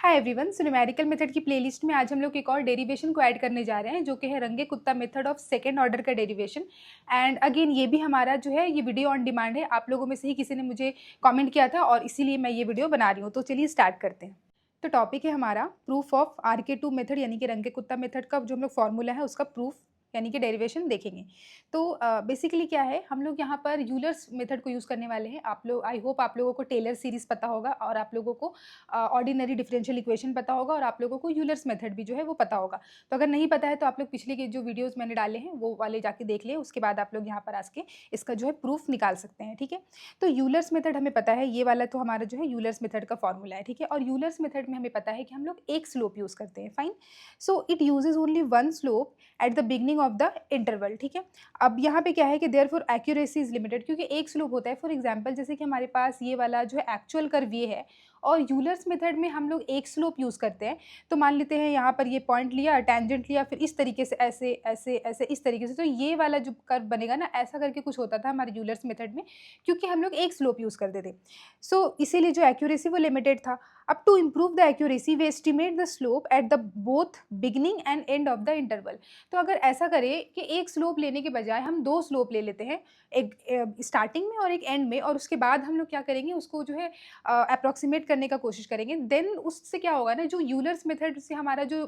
Hi everyone, so numerical method की playlist में आज हम लोग एक और डेरिवेशन को ऐड करने जा रहे हैं जो कि है रंगे कुत्ता मेथड ऑफ सेकंड ऑर्डर का डेरिवेशन। एंड अगेन ये भी हमारा जो है ये वीडियो ऑन डिमांड है। आप लोगों में से ही किसी ने मुझे कमेंट किया था और इसीलिए मैं ये वीडियो बना रही हूँ। तो चलिए स्टार्ट करते हैं। तो टॉपिक है हमारा प्रूफ ऑफ RK2 मेथड यानी कि रंगे कुत्ता मेथड का जो हम लोग फॉर्मूला है उसका प्रूफ यानी कि डेरिवेशन देखेंगे। तो बेसिकली क्या है, हम लोग यहाँ पर यूलर्स मेथड को यूज़ करने वाले हैं। आप लोग, आई होप आप लोगों को टेलर सीरीज़ पता होगा और आप लोगों को ऑर्डिनरी डिफरेंशियल इक्वेशन पता होगा और आप लोगों को यूलर्स मेथड भी जो है वो पता होगा। तो अगर नहीं पता है तो आप लोग पिछले के जो वीडियोज़ मैंने डाले हैं वो वाले जाके देख लें, उसके बाद आप लोग यहाँ पर आके इसका जो है प्रूफ निकाल सकते हैं। ठीक है, तो यूलर्स मेथड हमें पता है, ये वाला तो हमारा जो है यूलर्स मेथड का फॉर्मूला है। ठीक है, और यूलर्स मेथड में हमें पता है कि हम लोग एक स्लोप यूज़ करते हैं। Fine, so it uses only one slope at the beginning of the interval. ठीक है, अब यहाँ पे क्या है कि देयरफॉर एक्यूरेसी इज लिमिटेड, क्योंकि एक स्लोप होता है। फॉर एग्जांपल जैसे कि हमारे पास ये वाला जो है एक्चुअल कर्व ये है और यूलर्स मेथड में हम लोग एक स्लोप यूज़ करते हैं। तो मान लेते हैं यहाँ पर ये पॉइंट लिया, टेंजेंट लिया, फिर इस तरीके से ऐसे ऐसे ऐसे इस तरीके से, तो ये वाला जो कर्व बनेगा ना, ऐसा करके कुछ होता था हमारे यूलर्स मेथड में, क्योंकि हम लोग एक स्लोप यूज़ करते थे। सो इसीलिए जो एक्यूरेसी वो लिमिटेड था। अब to improve the accuracy we estimate the slope at the both beginning and end of the interval. तो अगर ऐसा करें कि एक स्लोप लेने के बजाय हम दो स्लोप ले लेते हैं, एक स्टार्टिंग में और एक एंड में, और उसके बाद हम लोग क्या करेंगे, उसको जो है अप्रॉक्सीमेट करने का कोशिश करेंगे, देन उससे क्या होगा ना, जो यूलर्स मेथड से हमारा जो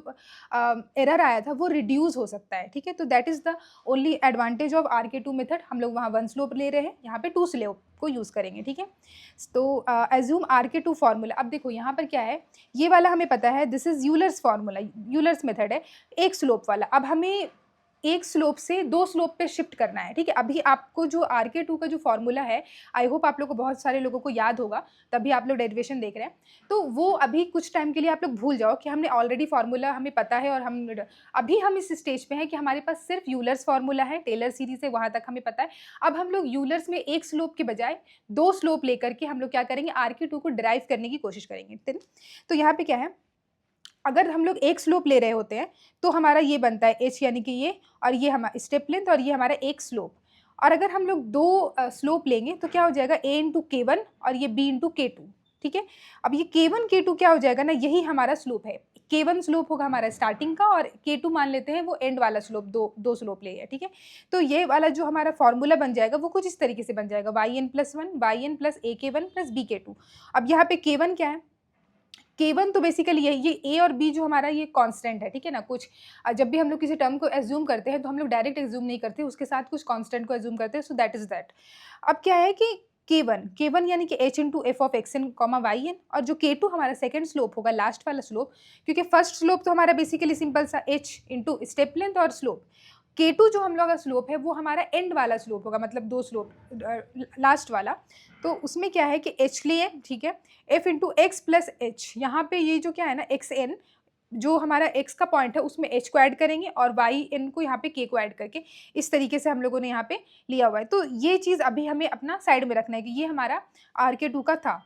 एरर आया था वो रिड्यूस हो सकता है। ठीक है, तो that is the only advantage of RK2 method. हम लोग वहाँ वन स्लोप ले रहे हैं, यहाँ पे टू स्लोप को यूज़ करेंगे। ठीक है, तो एज्यूम RK2 फॉर्मूला। अब देखो यहाँ पर क्या है, ये वाला हमें पता है, this is Euler's formula, Euler's method है एक स्लोप वाला। अब हमें एक स्लोप से दो स्लोप पे शिफ्ट करना है। ठीक है, अभी आपको जो RK2 का जो फॉर्मूला है, आई होप आप लोग को, बहुत सारे लोगों को याद होगा, तभी आप लोग डेरिवेशन देख रहे हैं। तो वो अभी कुछ टाइम के लिए आप लोग भूल जाओ कि हमने ऑलरेडी फार्मूला हमें पता है, और अभी हम इस स्टेज पे हैं कि हमारे पास सिर्फ यूलर्स फार्मूला है, टेलर सीरीज है, वहाँ तक हमें पता है। अब हम लोग यूलर्स में एक स्लोप के बजाय दो स्लोप लेकर के हम लोग क्या करेंगे, RK2 को ड्राइव करने की कोशिश करेंगे। तो यहाँ पे क्या है, अगर हम लोग एक स्लोप ले रहे होते हैं तो हमारा ये बनता है h, यानी कि ये, और ये हमारा स्टेप लेंथ, और ये हमारा एक स्लोप। और अगर हम लोग दो स्लोप लेंगे तो क्या हो जाएगा, a इंटू K1 और ये b इंटू K2। ठीक है, अब ये K1 K2 क्या हो जाएगा ना, यही हमारा स्लोप है। K1 स्लोप होगा हमारा स्टार्टिंग का, और K2 मान लेते हैं वो एंड वाला स्लोप, दो स्लोप ले है। ठीक है, तो ये वाला जो हमारा फॉर्मूला बन जाएगा वो कुछ इस तरीके से बन जाएगा, yn+1 yn plus AK1 plus BK2। अब यहाँ पे K1 क्या है, K1 तो बेसिकली ये A और B जो हमारा ये कांस्टेंट है। ठीक है ना, कुछ जब भी हम लोग किसी टर्म को एज्यूम करते हैं तो हम लोग डायरेक्ट एज्यूम नहीं करते, उसके साथ कुछ कांस्टेंट को एज्यूम करते हैं। So that is that. अब क्या है कि K1 यानी कि h into f of x n comma y n, और जो K2 हमारा सेकंड स्लोप होगा, लास्ट वाला स्लोप, क्योंकि फर्स्ट स्लोप तो हमारा बेसिकली सिंपल सा h इंटू स्टेप लेंथ और स्लोप। K2 जो हम लोग का स्लोप है वो हमारा एंड वाला स्लोप होगा, मतलब दो स्लोप लास्ट वाला। तो उसमें क्या है कि h लिए, ठीक है, f into x plus H, यहाँ पे ये जो क्या है ना xn, जो हमारा x का पॉइंट है उसमें h को ऐड करेंगे और yn को यहाँ पे k को ऐड करके, इस तरीके से हम लोगों ने यहाँ पे लिया हुआ है। तो ये चीज़ अभी हमें अपना साइड में रखना है कि ये हमारा RK2 का था।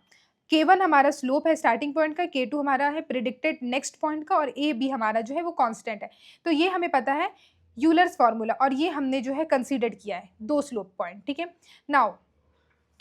K1 हमारा स्लोप है स्टार्टिंग पॉइंट का, K2 हमारा है प्रिडिक्टेड नेक्स्ट पॉइंट का, और A B हमारा जो है वो कांस्टेंट है। तो ये हमें पता है यूलर्स फार्मूला, और ये हमने जो है कंसीडर किया है दो स्लोप पॉइंट। ठीक है, नाउ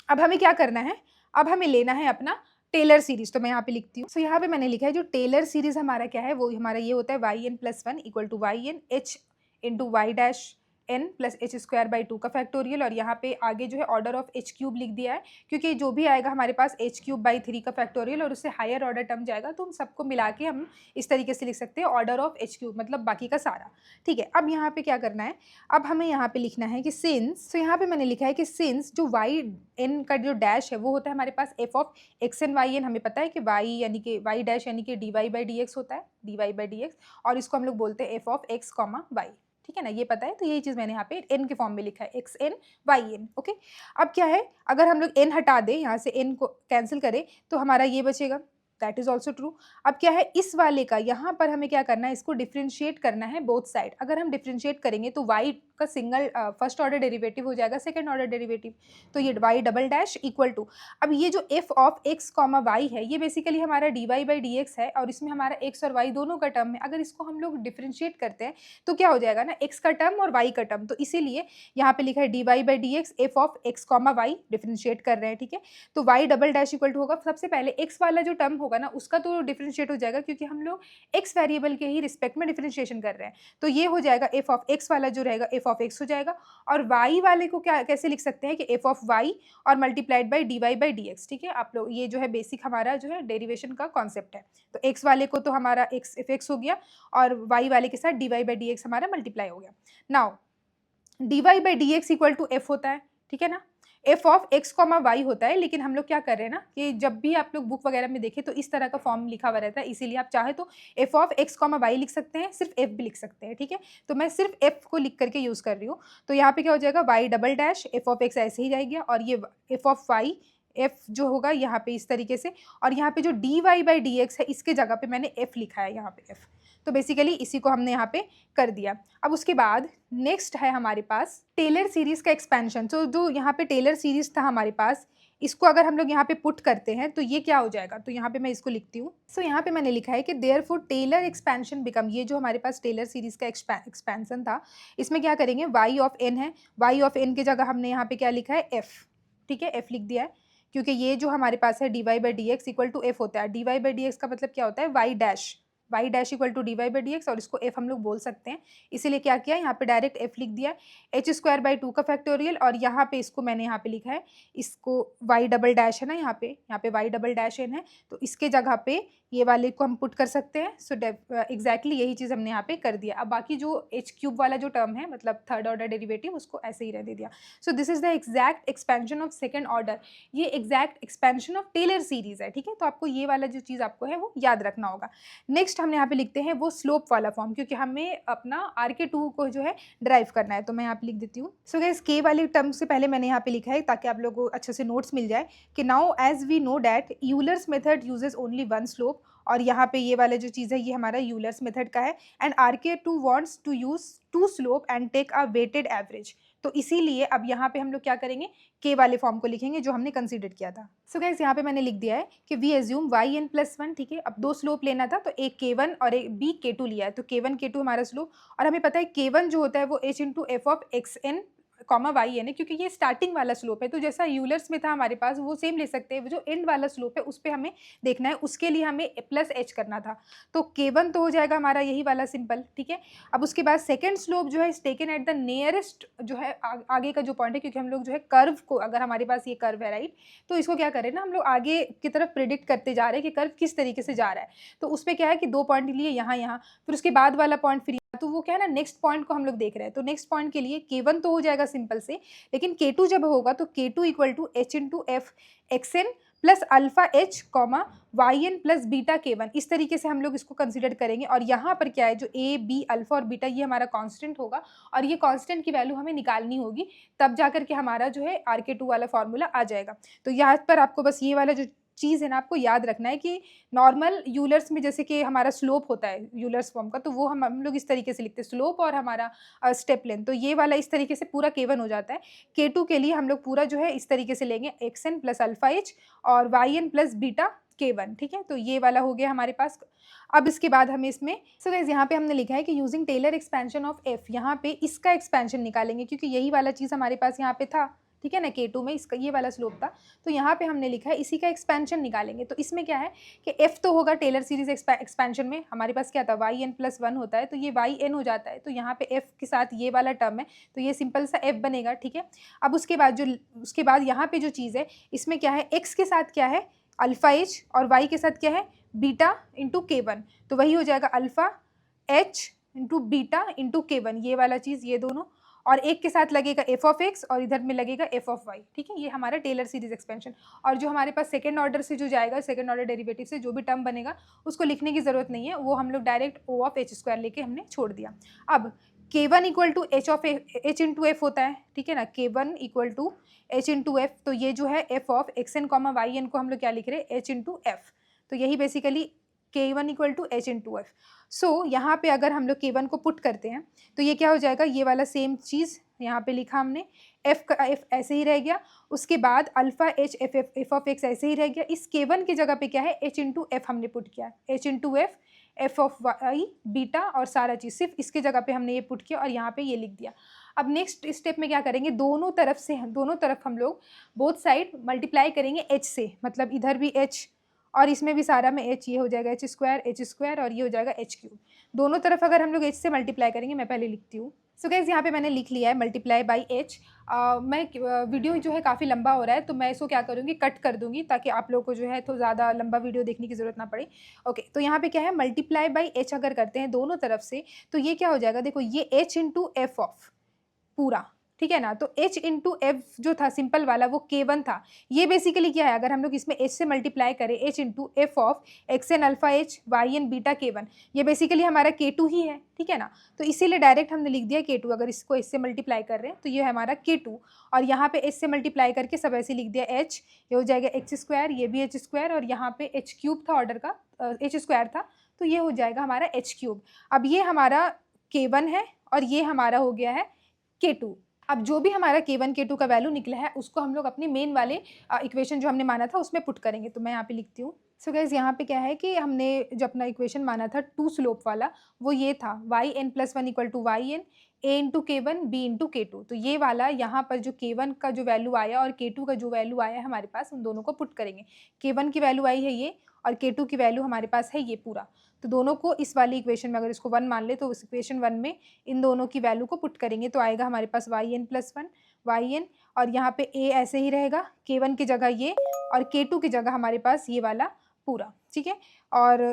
अब हमें क्या करना है, अब हमें लेना है अपना टेलर सीरीज। तो मैं यहाँ पे लिखती हूँ। सो यहाँ पे मैंने लिखा है जो टेलर सीरीज हमारा क्या है, वो हमारा ये होता है yn+1 equal to yn h into y dash n plus h square by 2 का फैक्टोरियल, और यहाँ पे आगे जो है ऑर्डर ऑफ h³ लिख दिया है, क्योंकि जो भी आएगा हमारे पास h³/3 का फैक्टोरियल और उससे हायर ऑर्डर टर्म जाएगा, तो उन सबको मिला के हम इस तरीके से लिख सकते हैं ऑर्डर ऑफ h³, मतलब बाकी का सारा। ठीक है, अब यहाँ पे क्या करना है, अब हमें यहाँ पे लिखना है कि सिंस, तो यहाँ पे मैंने लिखा है कि सिंस जो yn का जो डैश है वो होता है हमारे पास f ऑफ xn yn, हमें पता है कि y यानी कि y डैश यानी कि dy/dx होता है, dy/dx, और इसको हम लोग बोलते हैं f ऑफ x, y। ठीक है ना, ये पता है। तो यही चीज़ मैंने यहाँ पे n के फॉर्म में लिखा है, xn yn। ओके, अब क्या है, अगर हम लोग n हटा दें, यहाँ से n को कैंसिल करें तो हमारा ये बचेगा, दैट इज ऑल्सो ट्रू। अब क्या है, इस वाले का यहाँ पर हमें क्या करना है, इसको डिफ्रेंशिएट करना है बोथ साइड। अगर हम डिफ्रेंशिएट करेंगे तो y का सिंगल फर्स्ट ऑर्डर डेरिवेटिव हो जाएगा सेकंड ऑर्डर डेरिवेटिव, तो ये y double dash equal to, अब ये जो f of x comma y है ये बेसिकली हमारा dy/dx है, और इसमें हमारा x और y दोनों का टर्म है। अगर इसको हम लोग डिफ्रेंशिएट करते हैं तो क्या हो जाएगा ना, x का टर्म और y का टर्म, तो इसीलिए यहाँ पे लिखा है dy/dx f of x comma y, differentiate कर रहे हैं। ठीक है, तो y double dash equal to होगा, सबसे पहले x वाला जो टर्म होगा ना उसका तो डिफरेंशिएट हो जाएगा, क्योंकि हम लोग एक्स वेरिएबल के ही रिस्पेक्ट में डिफरेंशिएशन कर रहे हैं। तो ये हो जाएगा एफ ऑफ एक्स वाला जो रहेगा एफ ऑफ एक्स हो जाएगा, और वाई वाले को क्या कैसे लिख सकते हैं कि एफ ऑफ वाई और multiplied by d y by d x. ठीक है, आप लोग ये जो है बेसिक हमारा जो है डेरिवेशन का कॉन्सेप्ट है। तो एक्स वाले को तो हमारा एक्स एफ एक्स हो गया, और वाई वाले के साथ d y by d x हमारा मल्टीप्लाई हो गया। Now d y by d x equal to f होता है, ठीक है ना, f of x comma y होता है। लेकिन हम लोग क्या कर रहे हैं ना कि जब भी आप लोग बुक वगैरह में देखें तो इस तरह का फॉर्म लिखा हुआ रहता है, इसीलिए आप चाहे तो f of x comma y लिख सकते हैं, सिर्फ एफ भी लिख सकते हैं। ठीक है, तो मैं सिर्फ एफ को लिख करके यूज़ कर रही हूँ। तो यहाँ पे क्या हो जाएगा, y double dash f of x ऐसे ही रहेगा, और ये एफ ऑफ वाई एफ जो होगा यहाँ पे इस तरीके से, और यहाँ पे जो d y by d x है इसके जगह पे मैंने एफ लिखा है यहाँ पे एफ। तो बेसिकली इसी को हमने यहाँ पे कर दिया। अब उसके बाद नेक्स्ट है हमारे पास टेलर सीरीज का एक्सपेंशन। तो जो यहाँ पे टेलर सीरीज था हमारे पास, इसको अगर हम लोग यहाँ पे पुट करते हैं तो ये क्या हो जाएगा, तो यहाँ पे मैं इसको लिखती हूँ। सो यहाँ पे मैंने लिखा है कि देयरफॉर टेलर एक्सपेंशन बिकम, ये जो हमारे पास टेलर सीरीज का एक्सपेंशन था इसमें क्या करेंगे, वाई ऑफ एन है, वाई ऑफ एन के जगह हमने यहाँ पे क्या लिखा है, एफ। ठीक है, एफ लिख दिया है, क्योंकि ये जो हमारे पास है d y by d x equal to f होता है। D y by d x का मतलब क्या होता है, y dash, y dash equal to d y by d x, और इसको एफ हम लोग बोल सकते हैं। इसीलिए क्या किया, यहाँ पे डायरेक्ट एफ लिख दिया, एच स्क्वायर बाई 2 का फैक्टोरियल, और यहाँ पे इसको मैंने यहाँ पे लिखा है, इसको वाई डबल डैश है ना, यहाँ पे वाई डबल डैश एन है, तो इसके जगह पे ये वाले को हम पुट कर सकते हैं। सो एग्जैक्टली यही चीज़ हमने यहाँ पे कर दिया। अब बाकी जो एच क्यूब वाला जो टर्म है, मतलब थर्ड ऑर्डर डेरिवेटिव, उसको ऐसे ही रहने दिया। So this is the exact expansion of second order, ये exact expansion of Taylor series है। ठीक है, तो आपको ये वाला जो चीज़ आपको है वो याद रखना होगा। नेक्स्ट हमने यहाँ पे लिखते हैं वो स्लोप वाला फॉर्म, क्योंकि हमें अपना RK2 को जो है ड्राइव करना है। तो मैं यहाँ पे लिख देती हूँ। सो गाइस के वाले टर्म से पहले मैंने यहाँ पे लिखा है ताकि आप लोगों को अच्छे से नोट्स मिल जाए कि now as we know that Euler's method uses only one slope, और यहाँ पे ये वाला जो चीज़ है ये हमारा यूलर्स मेथड का है, and RK2 wants to use two slope and take a weighted average. तो इसीलिए अब यहाँ पे हम लोग क्या करेंगे, के वाले फॉर्म को लिखेंगे जो हमने कंसीडर किया था। सो गाइस यहाँ पे मैंने लिख दिया है कि वी एज्यूम yn+1। ठीक है, अब दो स्लोप लेना था, तो एक k1 और एक k2 लिया है, तो k1 k2 हमारा स्लोप, और हमें पता है k1 जो होता है वो h into f of x n comma y n है, क्योंकि ये स्टार्टिंग वाला स्लोप है। तो जैसा यूलर्स में था हमारे पास वो सेम ले सकते हैं, वो जो एंड वाला स्लोप है उस पर हमें देखना है, उसके लिए हमें प्लस एच करना था। तो k1 तो हो जाएगा हमारा यही वाला सिंपल। ठीक है, अब उसके बाद सेकेंड स्लोप जो है is taken at the nearest जो है आगे का जो पॉइंट है, क्योंकि हम लोग जो है कर्व को, अगर हमारे पास ये कर्व है राइट, तो इसको क्या करें ना, हम लोग आगे की तरफ प्रिडिक्ट करते जा रहे हैं कि कर्व किस तरीके से जा रहा है। तो उस पर क्या है कि 2 पॉइंट लिए यहाँ यहाँ, फिर उसके बाद वाला पॉइंट फिर, तो वो क्या है ना नेक्स्ट पॉइंट को हम लोग देख रहे हैं। तो नेक्स्ट पॉइंट के लिए k1 तो हो जाएगा सिंपल से, लेकिन k2 जब होगा तो k2 equal to h into f x n plus alpha h comma y n plus beta k1, इस तरीके से हम लोग इसको कंसिडर करेंगे। और यहाँ पर क्या है, जो a b अल्फा और बीटा ये हमारा कांस्टेंट होगा, और ये कांस्टेंट की वैल्यू हमें निकालनी होगी, तब जाकर के हमारा जो है RK2 वाला फॉर्मूला आ जाएगा। तो यहाँ पर आपको बस ये वाला जो चीज़ है ना आपको याद रखना है कि नॉर्मल यूलर्स में जैसे कि हमारा स्लोप होता है यूलर्स फॉर्म का, तो वो हम लोग इस तरीके से लिखते हैं, स्लोप और हमारा स्टेप लेंथ। तो ये वाला इस तरीके से पूरा k1 हो जाता है। k2 के लिए हम लोग पूरा जो है इस तरीके से लेंगे, x n plus alpha h और y n plus beta k1। ठीक है, तो ये वाला हो गया हमारे पास। अब इसके बाद हमें इसमें सो गाइस यहाँ पे हमने लिखा है कि using Taylor expansion of f, यहाँ पे इसका एक्सपेंशन निकालेंगे, क्योंकि यही वाला चीज़ हमारे पास यहाँ पे था। ठीक है ना, k2 में इसका ये वाला स्लोप था, तो यहाँ पे हमने लिखा है इसी का एक्सपेंशन निकालेंगे। तो इसमें क्या है कि f तो होगा टेलर सीरीज एक्सपेंशन में हमारे पास क्या था, yn+1 होता है, तो ये yn हो जाता है, तो यहाँ पे f के साथ ये वाला टर्म है, तो ये सिंपल सा f बनेगा। ठीक है, अब उसके बाद यहाँ पे जो चीज़ है इसमें क्या है, x के साथ क्या है अल्फा एच, और y के साथ क्या है बीटा इंटू k1, तो वही हो जाएगा alpha H into beta into k1, ये वाला चीज़, ये दोनों, और एक के साथ लगेगा एफ ऑफ एक्स और इधर में लगेगा एफ ऑफ वाई। ठीक है, ये हमारा टेलर सीरीज एक्सपेंशन। और जो हमारे पास सेकंड ऑर्डर से जो जाएगा, सेकंड ऑर्डर डेरिवेटिव से जो भी टर्म बनेगा उसको लिखने की ज़रूरत नहीं है, वो हम लोग direct O of h square लेके हमने छोड़ दिया। अब k1 equal to h into f होता है। ठीक है ना, k1 equal to h into f, तो ये जो है f of x n comma y n को हम लोग क्या लिख रहे हैं, एच इंटू एफ, तो यही basically k1 equal to h into f. So यहाँ पे अगर हम लोग k1 को पुट करते हैं तो ये क्या हो जाएगा, ये वाला सेम चीज़ यहाँ पे लिखा हमने, f का f ऐसे ही रह गया, उसके बाद alpha H F of x ऐसे ही रह गया। इस k1 की जगह पे क्या है, h इंटू एफ हमने पुट किया, h into f of y beta, और सारा चीज़ सिर्फ इसके जगह पे हमने ये पुट किया और यहाँ पे ये लिख दिया। अब नेक्स्ट स्टेप में क्या करेंगे, दोनों तरफ हम लोग बोथ साइड मल्टीप्लाई करेंगे h से, मतलब इधर भी h और इसमें भी सारा में h, ये हो जाएगा h स्क्वायर और ये हो जाएगा h क्यूब। दोनों तरफ अगर हम लोग h से मल्टीप्लाई करेंगे, मैं पहले लिखती हूँ। सो गाइस यहाँ पे मैंने लिख लिया है मल्टीप्लाई बाई h। मैं वीडियो जो है काफ़ी लंबा हो रहा है, तो मैं इसको क्या करूँगी, कट कर दूँगी ताकि आप लोगों को जो है तो ज़्यादा लंबा वीडियो देखने की ज़रूरत ना पड़े। ओके, तो यहाँ पे क्या है, मल्टीप्लाई बाई h अगर करते हैं दोनों तरफ से, तो ये क्या हो जाएगा, देखो ये h इंटू एफ ऑफ पूरा, ठीक है ना। तो h इंटू एफ जो था सिंपल वाला वो k1 था। ये बेसिकली क्या है, अगर हम लोग इसमें h से मल्टीप्लाई करें, h into f of x n alpha h y n beta k1, ये बेसिकली हमारा k2 ही है, ठीक है ना। तो इसीलिए डायरेक्ट हमने लिख दिया k2। अगर इसको h से मल्टीप्लाई कर रहे हैं तो ये है हमारा k2, और यहाँ पे h से मल्टीप्लाई करके सब ऐसे लिख दिया h, ये हो जाएगा h स्क्वायर, ये भी h स्क्वायर, और यहाँ पे h क्यूब था ऑर्डर का, h स्क्वायर था, तो ये हो जाएगा हमारा h क्यूब। अब ये हमारा k1 है और ये हमारा हो गया है k2। अब जो भी हमारा k1 k2 का वैल्यू निकला है उसको हम लोग अपने मेन वाले इक्वेशन जो हमने माना था उसमें पुट करेंगे। तो मैं यहाँ पे लिखती हूँ। सो गाइस यहाँ पे क्या है कि हमने जो अपना इक्वेशन माना था 2 स्लोप वाला, वो ये था yn+1 equal to y n a into k1 b into k2। तो ये वाला यहाँ पर जो k1 का जो वैल्यू आया और k2 का जो वैल्यू आया है हमारे पास, उन दोनों को पुट करेंगे। k1 की वैल्यू आई है ये, और k2 की वैल्यू हमारे पास है ये पूरा। तो दोनों को इस वाली इक्वेशन में, अगर इसको 1 मान ले तो उस इक्वेशन 1 में इन दोनों की वैल्यू को पुट करेंगे, तो आएगा हमारे पास yn+1 yn, और यहाँ पे a ऐसे ही रहेगा, k1 की जगह ये और k2 की जगह हमारे पास ये वाला पूरा, ठीक है। और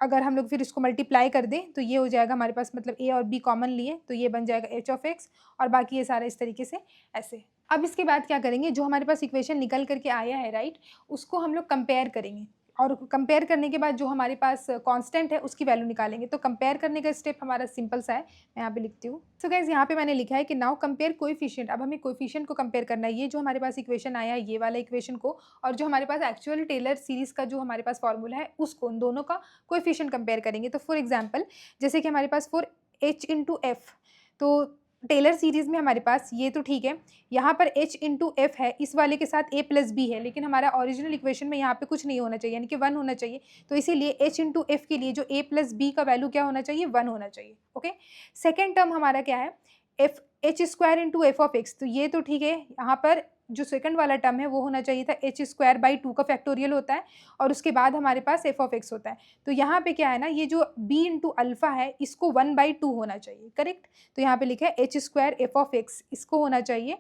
अगर हम लोग फिर इसको मल्टीप्लाई कर दें तो ये हो जाएगा हमारे पास, मतलब a और b कॉमन लिए तो ये बन जाएगा h ऑफ x, और बाकी ये सारा इस तरीके से ऐसे। अब इसके बाद क्या करेंगे, जो हमारे पास इक्वेशन निकल करके आया है राइट, उसको हम लोग कंपेयर करेंगे, और कंपेयर करने के बाद जो हमारे पास कांस्टेंट है उसकी वैल्यू निकालेंगे। तो कंपेयर करने का स्टेप हमारा सिंपल सा है, मैं यहाँ पे लिखती हूँ। सो गाइस यहाँ पे मैंने लिखा है कि नाउ कंपेयर कोएफिशिएंट। अब हमें कोएफिशिएंट को कंपेयर करना है, ये जो हमारे पास इक्वेशन आया है ये वाला इक्वेशन को, और जो हमारे पास एक्चुअल टेलर सीरीज का जो हमारे पास फॉर्मूला है उसको, उन दोनों का कोएफिशिएंट कंपेयर करेंगे। तो फॉर एग्जाम्पल जैसे कि हमारे पास फॉर h इंटू एफ, तो टेलर सीरीज में हमारे पास ये तो ठीक है, यहाँ पर h इंटू एफ है, इस वाले के साथ a प्लस बी है, लेकिन हमारा ओरिजिनल इक्वेशन में यहाँ पे कुछ नहीं होना चाहिए, यानी कि 1 होना चाहिए। तो इसीलिए h इंटू एफ के लिए जो a प्लस बी का वैल्यू क्या होना चाहिए, 1 होना चाहिए। ओके, सेकेंड टर्म हमारा क्या है, F h square into f of x, तो ये तो ठीक है। यहाँ पर जो सेकंड वाला टर्म है वो होना चाहिए था h स्क्वायर बाई 2 का फैक्टोरियल होता है, और उसके बाद हमारे पास f ऑफ x होता है। तो यहाँ पे क्या है ना, ये जो b इंटू अल्फा है इसको 1/2 होना चाहिए, करेक्ट। तो यहाँ पे लिखा है h square F of x, इसको होना चाहिए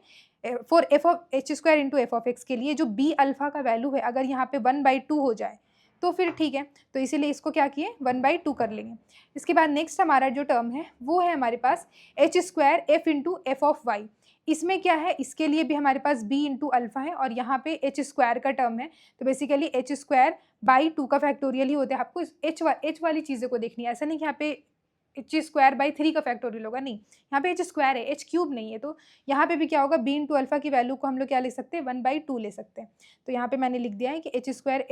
for F of h square into f of x के लिए जो b अल्फा का वैल्यू है अगर यहाँ पे 1/2 हो जाए तो फिर ठीक है। तो इसीलिए इसको क्या किए, 1/2 कर लेंगे। इसके बाद नेक्स्ट हमारा जो टर्म है वो है हमारे पास h square f into f of y. इसमें क्या है, इसके लिए भी हमारे पास b इंटू अल्फा है, और यहाँ पे h स्क्वायर का टर्म है, तो बेसिकली h स्क्वायर बाई 2 का फैक्टोरियल ही होता है। आपको h वाली चीज़ों को देखनी है, ऐसा नहीं कि यहाँ पे h स्क्वायर बाई 3 का फैक्टोरियल होगा, नहीं, यहाँ पे h स्क्वायर है, h क्यूब नहीं है। तो यहाँ पे भी क्या होगा, b इंटू अल्फा की वैल्यू को हम लोग क्या ले सकते हैं, 1/2 ले सकते हैं। तो यहाँ पे मैंने लिख दिया है कि h square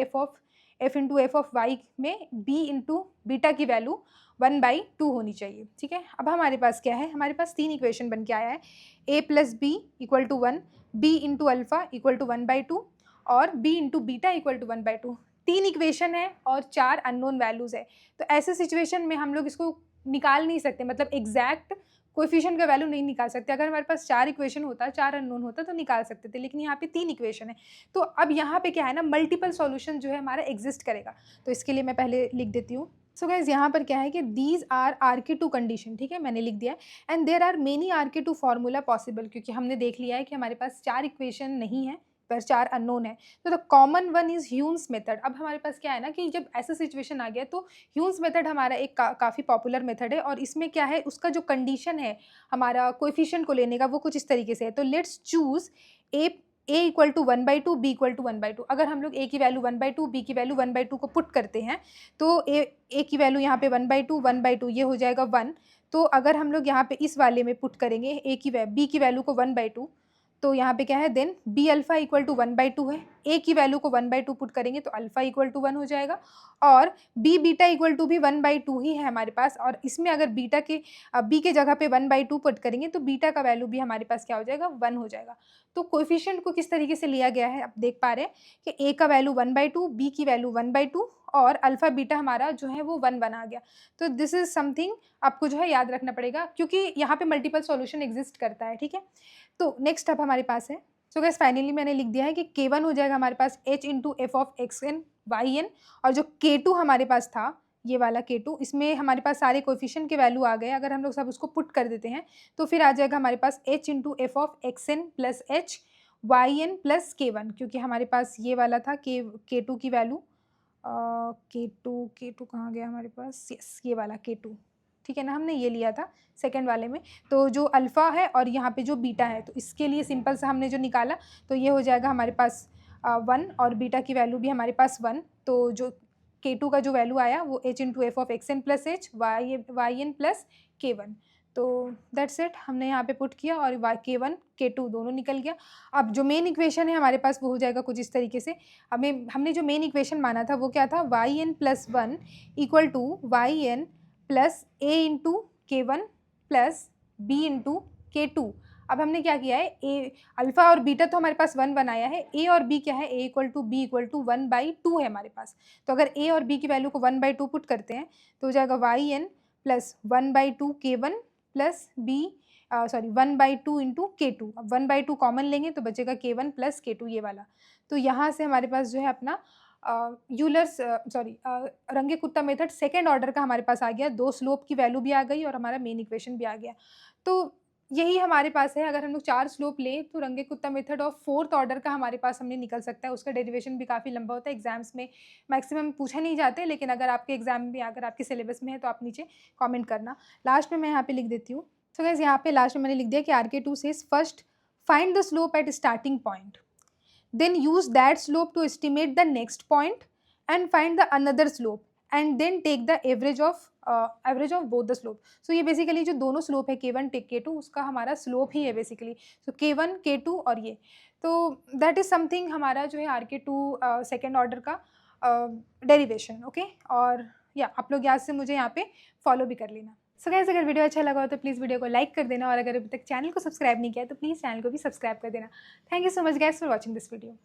f into f of y में b इंटू बीटा की वैल्यू 1/2 होनी चाहिए, ठीक है। अब हमारे पास क्या है, हमारे पास 3 इक्वेशन बन के आया है, a plus b equal to 1, b into alpha equal to 1/2 और b into beta equal to 1/2। 3 equation है और 4 अननोन वैल्यूज़ है। तो ऐसे सिचुएशन में हम लोग इसको निकाल नहीं सकते, मतलब एग्जैक्ट कोएफिशिएंट का वैल्यू नहीं निकाल सकते। अगर हमारे पास 4 इक्वेशन होता, 4 अननोन होता तो निकाल सकते थे, लेकिन यहाँ पे 3 इक्वेशन है। तो अब यहाँ पे क्या है ना, मल्टीपल सॉल्यूशन जो है हमारा एग्जिस्ट करेगा। तो इसके लिए मैं पहले लिख देती हूँ। सो गाइज यहाँ पर क्या है कि दीज आर RK2 कंडीशन, ठीक है, मैंने लिख दिया है। And there are many RK2 formula possible, क्योंकि हमने देख लिया है कि हमारे पास 4 इक्वेशन नहीं है पर 4 अननोन है। तो the common one is Heun's method. अब हमारे पास क्या है ना कि जब ऐसा सिचुएशन आ गया तो ह्यून्स मेथड हमारा एक काफ़ी पॉपुलर मेथड है, और इसमें क्या है, उसका जो कंडीशन है हमारा कोएफिशिएंट को लेने का वो कुछ इस तरीके से है। तो let's choose a equal to 1/2, b equal to 1/2। अगर हम लोग a की वैल्यू 1/2, b की वैल्यू 1/2 को पुट करते हैं तो a की वैल्यू यहाँ पे 1/2 ये हो जाएगा 1। तो अगर हम लोग यहाँ पे इस वाले में पुट करेंगे b की वैल्यू को 1/2, तो यहाँ पे क्या है, then b alpha equal to 1/2 है, a की वैल्यू को 1/2 पुट करेंगे तो अल्फा इक्वल टू 1 हो जाएगा, और b बीटा इक्वल टू भी 1/2 ही है हमारे पास। और इसमें अगर बीटा के b के जगह पे 1/2 पुट करेंगे तो बीटा का वैल्यू भी हमारे पास क्या हो जाएगा, 1 हो जाएगा। तो कोएफिशिएंट को किस तरीके से लिया गया है, आप देख पा रहे हैं कि a का वैल्यू 1/2, b की वैल्यू 1/2, और अल्फा बीटा हमारा जो है वो 1 आ गया। तो दिस इज समथिंग आपको जो है याद रखना पड़ेगा, क्योंकि यहाँ पे मल्टीपल सॉल्यूशन एग्जिस्ट करता है, ठीक है। तो नेक्स्ट अब हमारे पास है सो गाइस फाइनली मैंने लिख दिया है कि K1 हो जाएगा हमारे पास h into f of x n y n, और जो K2 हमारे पास था ये वाला K2, इसमें हमारे पास सारे कोएफिशिएंट के वैल्यू आ गए। अगर हम लोग सब उसको पुट कर देते हैं तो फिर आ जाएगा हमारे पास h into f of x n plus h y n plus K1, क्योंकि हमारे पास ये वाला था K2 की वैल्यू, K2 कहाँ गया हमारे पास, यस ये वाला K2, ठीक है ना, हमने ये लिया था सेकंड वाले में। तो जो अल्फ़ा है और यहाँ पे जो बीटा है, तो इसके लिए सिंपल सा हमने जो निकाला तो ये हो जाएगा हमारे पास 1, और बीटा की वैल्यू भी हमारे पास 1। तो जो K2 का जो वैल्यू आया वो h into f of x n plus h y n plus K1। तो दैट्स इट, हमने यहाँ पे पुट किया और K1 K2 दोनों निकल गया। अब जो मेन इक्वेशन है हमारे पास वो हो जाएगा कुछ इस तरीके से। हमने जो मेन इक्वेशन माना था वो क्या था, y n plus 1 equal to y n plus a into K1 plus b into K2। अब हमने क्या किया है, ए अल्फ़ा और बीटा तो हमारे पास 1 बनाया है, ए और बी क्या है, a equal to b equal to 1/2 है हमारे पास। तो अगर ए और बी की वैल्यू को 1/2 पुट करते हैं तो हो जाएगा y n plus 1/2 K1 plus b 1/2 into K2। अब 1/2 कॉमन लेंगे तो बचेगा K1 प्लस K2 ये वाला। तो यहाँ से हमारे पास जो है अपना यूलर्स रंगे कुत्ता मेथड सेकेंड ऑर्डर का हमारे पास आ गया, 2 स्लोप की वैल्यू भी आ गई और हमारा मेन इक्वेशन भी आ गया। तो यही हमारे पास है। अगर हम लोग 4 स्लोप लें तो रंगे कुत्ता मेथड ऑफ फोर्थ ऑर्डर का हमारे पास हमने निकल सकता है। उसका डेरिवेशन भी काफ़ी लंबा होता है, एग्जाम्स में मैक्सिमम पूछे नहीं जाते, लेकिन अगर आपके एग्जाम में अगर आपके सिलेबस में है तो आप नीचे कॉमेंट करना। लास्ट में मैं यहाँ पे लिख देती हूँ। सो गाइस यहाँ पे लास्ट में मैंने लिख दिया कि RK2 says first find the slope eight starting point, then use that slope to estimate the next point and find the another slope and then take the average of both the slope। so ये basically जो दोनों slope है K1 K2 उसका हमारा slope ही है basically। so K1 K2 और ये, तो that is something हमारा जो है RK2 सेकेंड ऑर्डर का डेरिवेशन। ओके, और या आप लोग याद से मुझे यहाँ पे फॉलो भी कर लेना। सो गाइस अगर वीडियो अच्छा लगा हो तो प्लीज़ वीडियो को लाइक कर देना, और अगर अभी तक चैनल को सब्सक्राइब नहीं किया तो प्लीज़ चैनल को भी सब्सक्राइब कर देना। Thank you so much guys for watching this video.